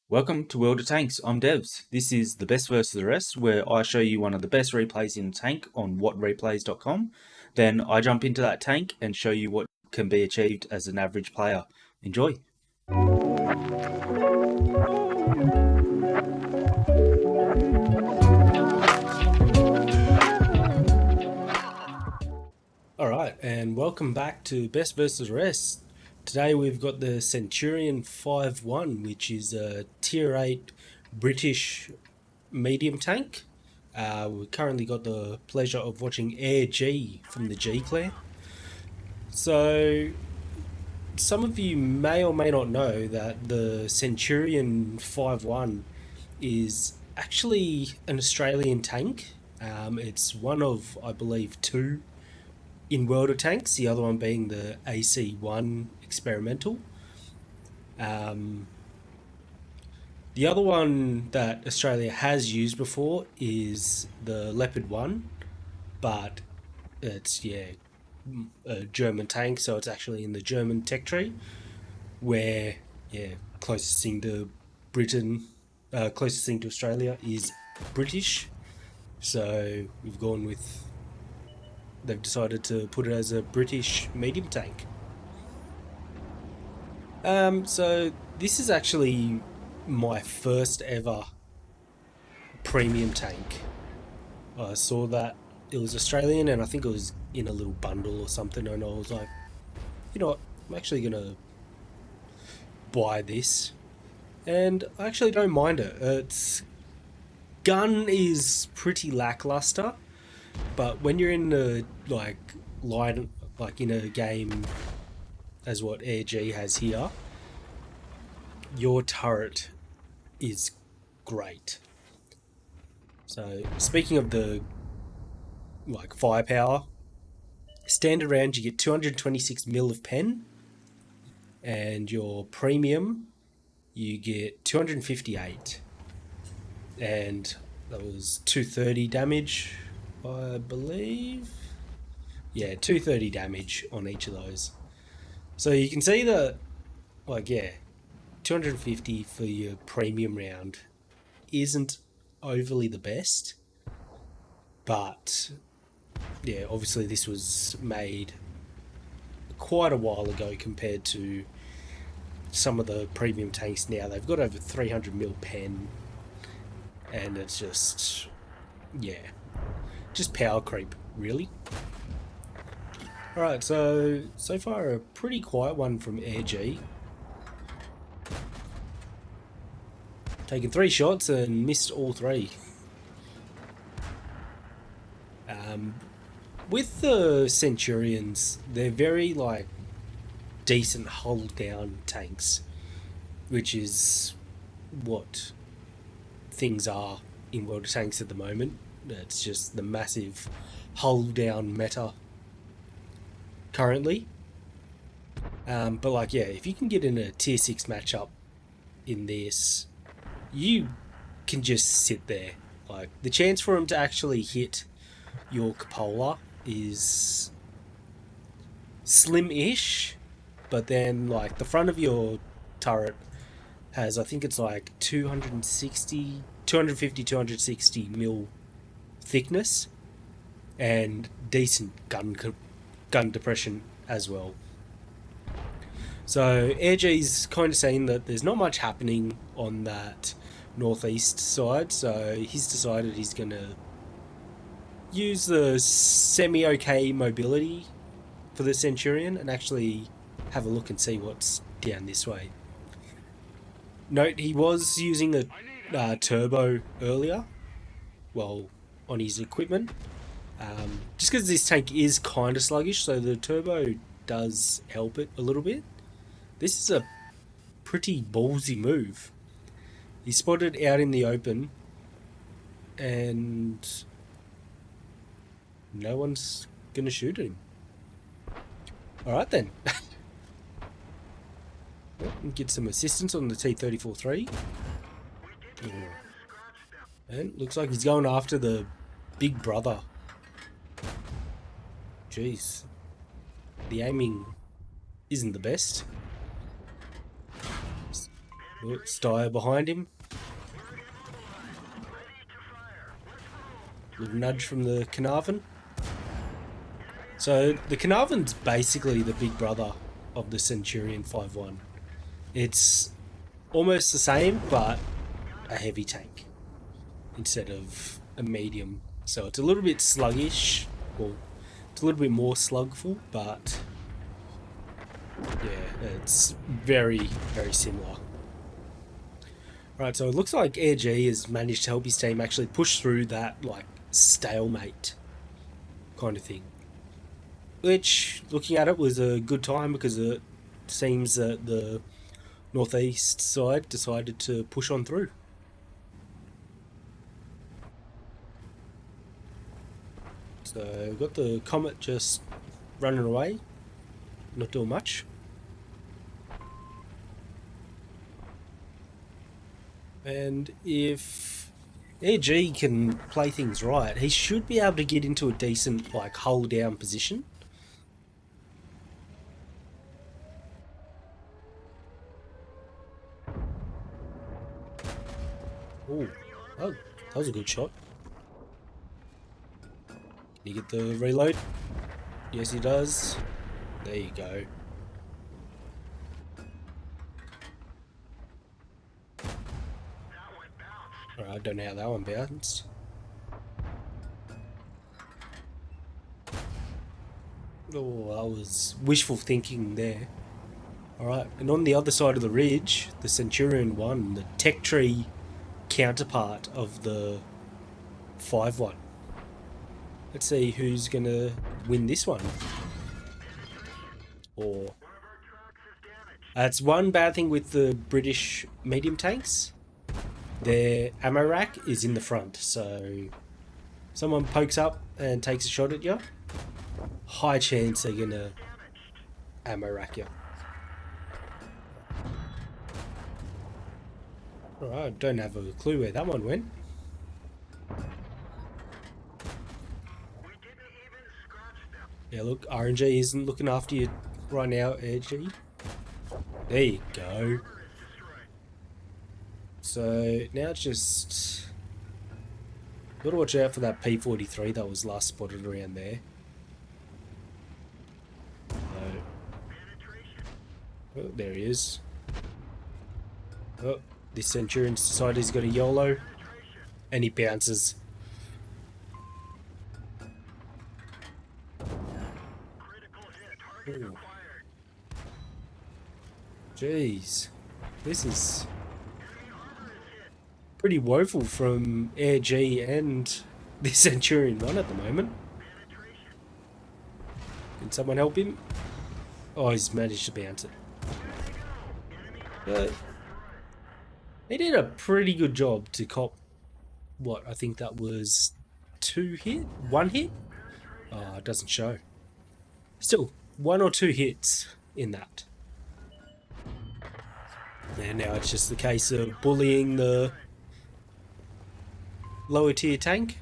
Welcome to World of Tanks. I'm Devs. This is the best versus the rest, where I show you one of the best replays in tank on whatreplays.com. Then I jump into that tank and show you what can be achieved as an average player. Enjoy. Alright, and welcome back to Best versus Rest. Today we've got the Centurion 5-1, which is a Tier 8 British medium tank. We've currently got the pleasure of watching Air G from the G Clan. So, some of you may or may not know that the Centurion 5-1 is actually an Australian tank. It's one of, I believe, two in World of Tanks, the other one being the AC1 experimental. The other one that Australia has used before is the Leopard 1, but it's, a German tank, so it's actually in the German tech tree, where, closest thing to Britain, closest thing to Australia is British. So we've gone with, they've decided to put it as a British medium tank. So this is actually my first ever premium tank. I saw that it was Australian, and I think it was in a little bundle or something, and I was like, you know what, I'm actually gonna buy this, and I actually don't mind it. Its gun is pretty lackluster, but when you're in the line, like in a game as what Air G has here, your turret is great. So speaking of the firepower, standard round you get 226 mil of pen, and your premium you get 258, and that was 230 damage, I believe. Yeah, 230 damage on each of those. So you can see that, 250 for your premium round isn't overly the best, but yeah, obviously this was made quite a while ago compared to some of the premium tanks now. They've got over 300 mil pen, and it's just power creep, really. Alright, so far a pretty quiet one from Air G. Taken 3 shots and missed all 3. With the Centurions, they're very decent hull down tanks, which is what things are in World of Tanks at the moment. It's just the massive hull down meta currently. But if you can get in a tier 6 matchup in this, you can just sit there. The chance for him to actually hit your cupola is slim-ish, but then the front of your turret has, I think it's 250, 260 mil thickness, and decent gun depression as well. So Air G's kind of saying that there's not much happening on that northeast side, so he's decided he's going to use the semi-okay mobility for the Centurion and actually have a look and see what's down this way. Note, he was using a turbo earlier, on his equipment, just because this tank is kind of sluggish, so the turbo does help it a little bit. This is a pretty ballsy move. He's spotted out in the open, and no one's gonna shoot at him. Alright then. Get some assistance on the T-34-3. And looks like he's going after the big brother. Jeez. The aiming isn't the best. Steyr behind him. Little nudge from the Carnarvon. So the Carnarvon's basically the big brother of the Centurion 5-1. It's almost the same, but a heavy tank instead of a medium. So it's a little bit sluggish. Well, it's a little bit more slugful, but yeah, it's very, very similar. Right, so it looks like Air G has managed to help his team actually push through that, like, stalemate kind of thing. Which, looking at it, was a good time because it seems that the northeast side decided to push on through. So we've got the Comet just running away, not doing much. And if AG can play things right, he should be able to get into a decent, like, hull down position. Oh, that was a good shot. Can you get the reload? Yes, he does. There you go. Alright, I don't know how that one bounced. Oh, that was wishful thinking there. Alright, and on the other side of the ridge, the Centurion 1, the tech tree counterpart of the 5-1. Let's see who's gonna win this one. Or that's one bad thing with the British medium tanks. Their ammo rack is in the front, so someone pokes up and takes a shot at you, high chance they're gonna ammo rack you. Alright, don't have a clue where that one went. Yeah, look, RNG isn't looking after you right now, AG. There you go. So now it's just gotta watch out for that P43 that was last spotted around there. Oh, there he is. Oh, this Centurion's decided he's got a YOLO, and he bounces. Ooh. Jeez, this is pretty woeful from Air G and the Centurion 1 at the moment. Can someone help him? Oh, he's managed to bounce it. But he did a pretty good job to cop, what, I think that was 1 hit? Oh, it doesn't show. Still, 1 or 2 hits in that. And now it's just the case of bullying the lower tier tank.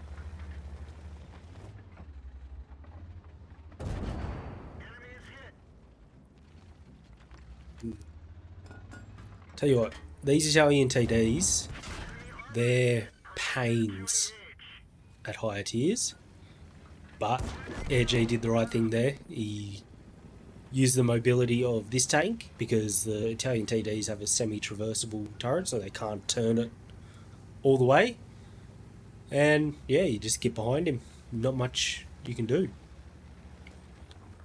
Tell you what, these Italian TDs, they're pains at higher tiers. But Air G did the right thing there. He used the mobility of this tank because the Italian TDs have a semi-traversable turret, so they can't turn it all the way. And yeah, you just get behind him. Not much you can do.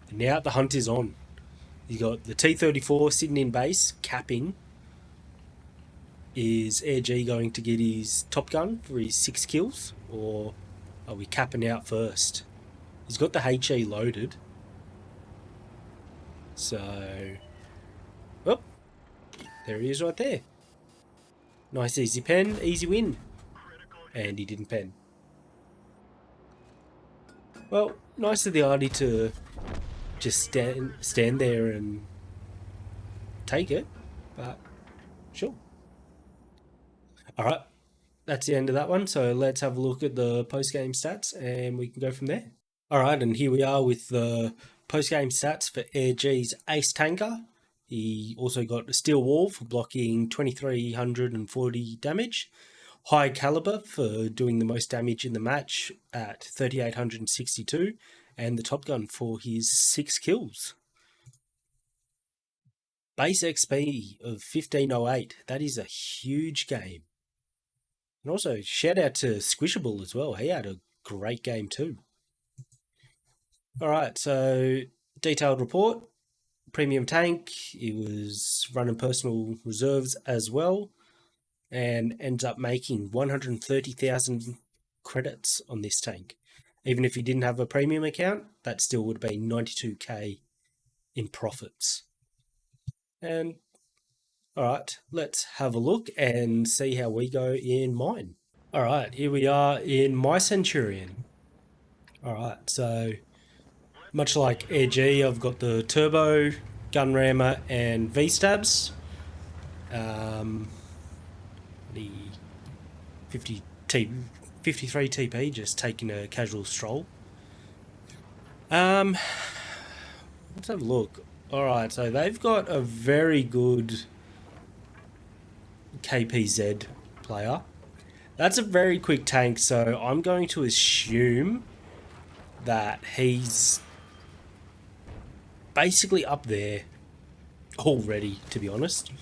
And now the hunt is on. You got the T-34 sitting in base, capping. Is Air G going to get his Top Gun for his 6 kills? Or are we capping out first? He's got the HE loaded. So, oh, there he is right there. Nice easy pen, easy win. And he didn't pen. Well, nice of the Artie to just stand there and take it, but sure. Alright, that's the end of that one, so let's have a look at the post-game stats and we can go from there. Alright, and here we are with the post-game stats for Air G's ace tanker. He also got a steel wall for blocking 2340 damage, high caliber for doing the most damage in the match at 3862, and the top gun for his 6 kills. Base XP of 1508, that is a huge game. And also, shout out to Squishable as well. He had a great game too. Alright, so detailed report. Premium tank, he was running personal reserves as well, and ends up making 130,000 credits on this tank. Even if he didn't have a premium account, that still would have been 92k in profits. And alright, let's have a look and see how we go in mine. Alright, here we are in my Centurion. Alright, so much like Air G, I've got the turbo, gun rammer, and V-stabs. The 53 TP, just taking a casual stroll. Let's have a look. Alright, so they've got a very good KPZ player. That's a very quick tank, so I'm going to assume that he's basically up there already, to be honest.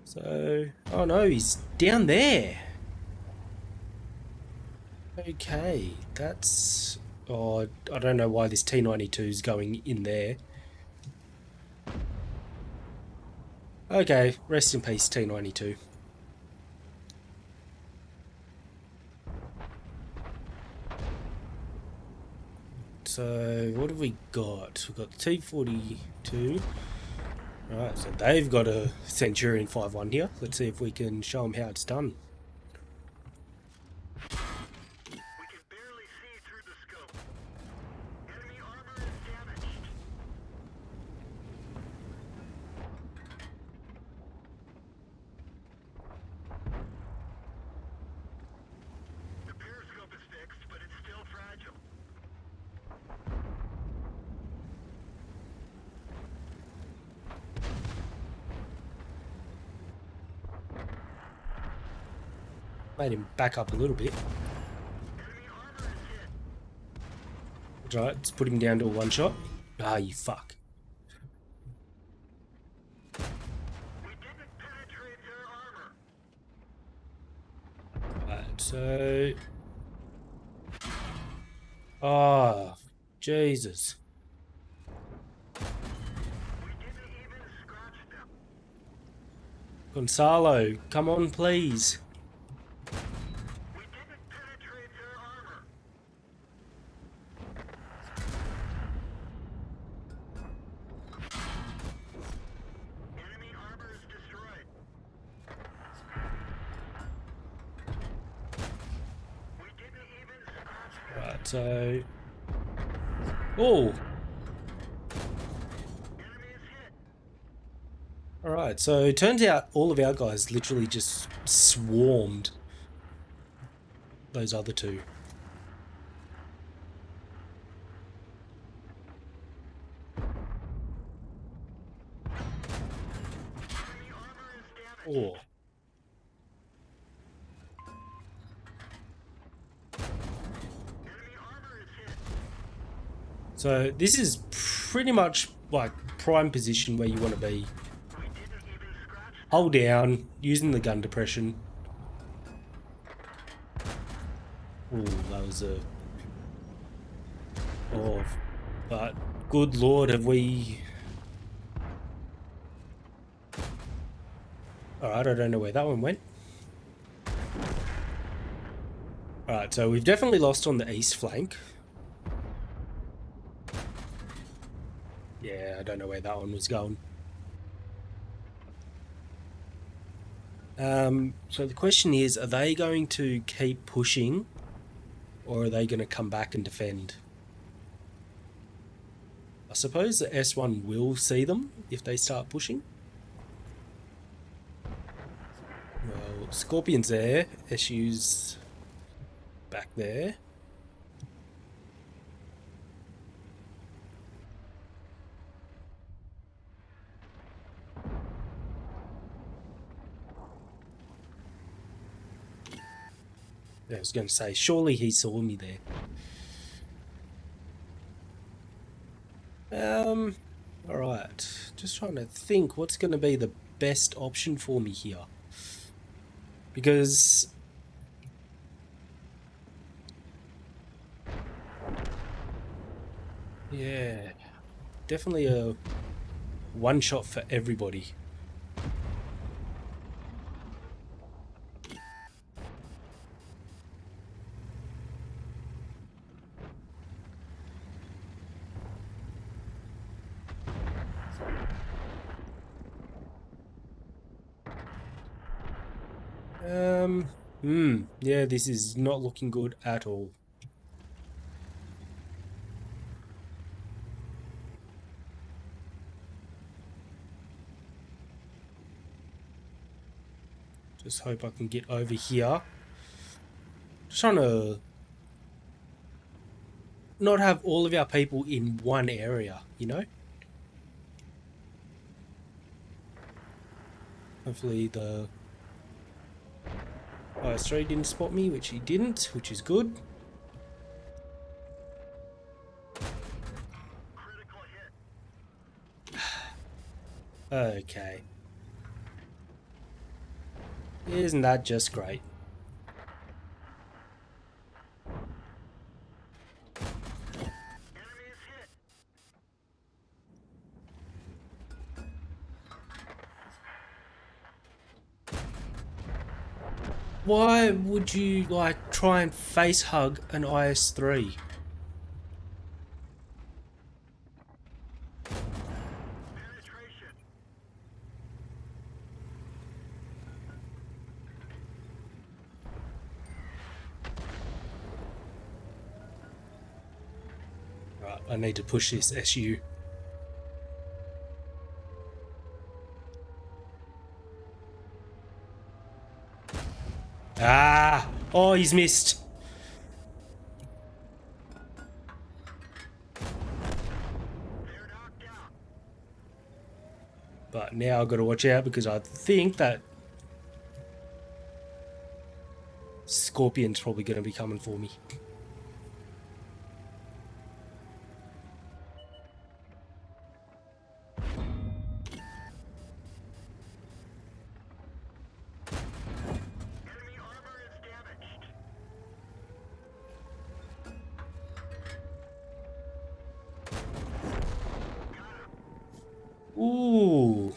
So, oh no, he's down there. Okay, that's... Oh, I don't know why this T92 is going in there. Okay, rest in peace, T92. So, what have we got? We've got T42. Right, so they've got a Centurion 5-1 here. Let's see if we can show them how it's done. We can barely see through the scope. Enemy armor is damaged. The periscope is fixed, but it's still fragile. Made him back up a little bit. Enemy armor is hit. Right, let's put him down to a one shot. Ah, you fuck. We didn't penetrate their armor. Right, so... Oh, Jesus. We didn't even scratch them. Gonzalo, come on, please. We didn't penetrate their armor. Enemy armor is destroyed. We didn't even scratch them. Right, so... Oh, Enemy is hit. alright, so it turns out all of our guys literally just swarmed those other two. Enemy armor is damaged. Oh. Enemy armor is hit. So this is pretty much like prime position where you want to be. We didn't even scratch them. Hold down, using the gun depression. Oh, that was a... Oh, but good lord, have we... Alright, I don't know where that one went. Alright, so we've definitely lost on the east flank. Yeah, I don't know where that one was going. So the question is, are they going to keep pushing, or are they going to come back and defend? I suppose the S1 will see them if they start pushing. Well, Scorpion's there, SU's back there. I was going to say, surely he saw me there. All right. Just trying to think what's going to be the best option for me here. Because, yeah, definitely a one shot for everybody. Yeah, this is not looking good at all. Just hope I can get over here. Just trying to not have all of our people in one area, you know? Hopefully the IS-3 didn't spot me, which he didn't, which is good. Critical hit. Okay. Isn't that just great? Enemy is hit. Why would you, like, try and face hug an IS-3? Penetration. Right, I need to push this SU. Ah! Oh, he's missed. They're knocked out. But now I've got to watch out because I think that Scorpion's probably going to be coming for me. Enemy armor is damaged. Got him. Ooh.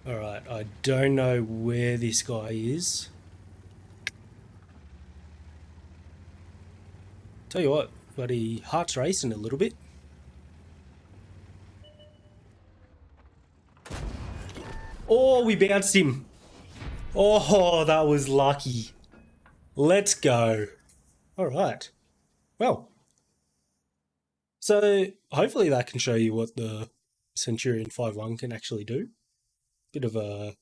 Alright, I don't know where this guy is. Tell you what, buddy, heart's racing a little bit. Oh, we bounced him. Oh, that was lucky. Let's go. Alright. Well, so hopefully that can show you what the Centurion 5.1 can actually do. Bit of a,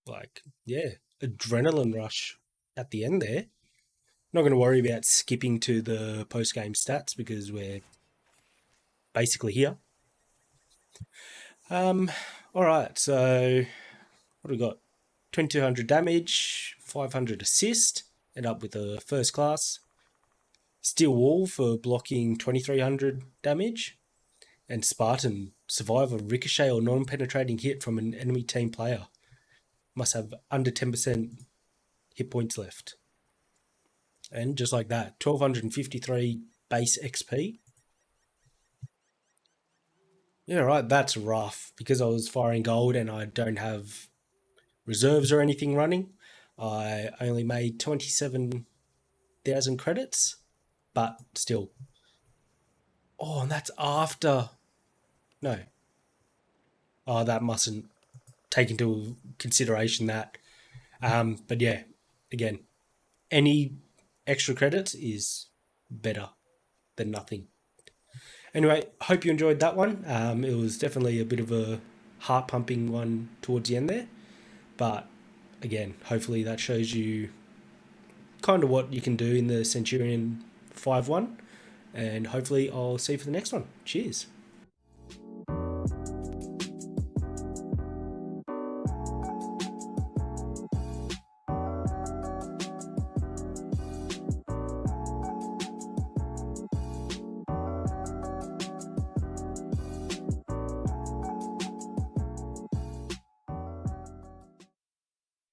like, yeah, adrenaline rush at the end there. Not going to worry about skipping to the post-game stats because we're basically here. All right, so what do we got? 2200 damage, 500 assist, end up with a first class. Steel Wall for blocking 2300 damage, and Spartan, survive a ricochet or non-penetrating hit from an enemy team player. Must have under 10% hit points left. And just like that, 1253 base XP. Yeah, right, that's rough because I was firing gold and I don't have reserves or anything running. I only made 27,000 credits, but still. Oh, and that's after. No. Oh, that mustn't take into consideration that. But yeah, again, any extra credits is better than nothing. Anyway, hope you enjoyed that one. It was definitely a bit of a heart pumping one towards the end there. But again, hopefully that shows you kind of what you can do in the Centurion 5-1. And hopefully I'll see you for the next one. Cheers.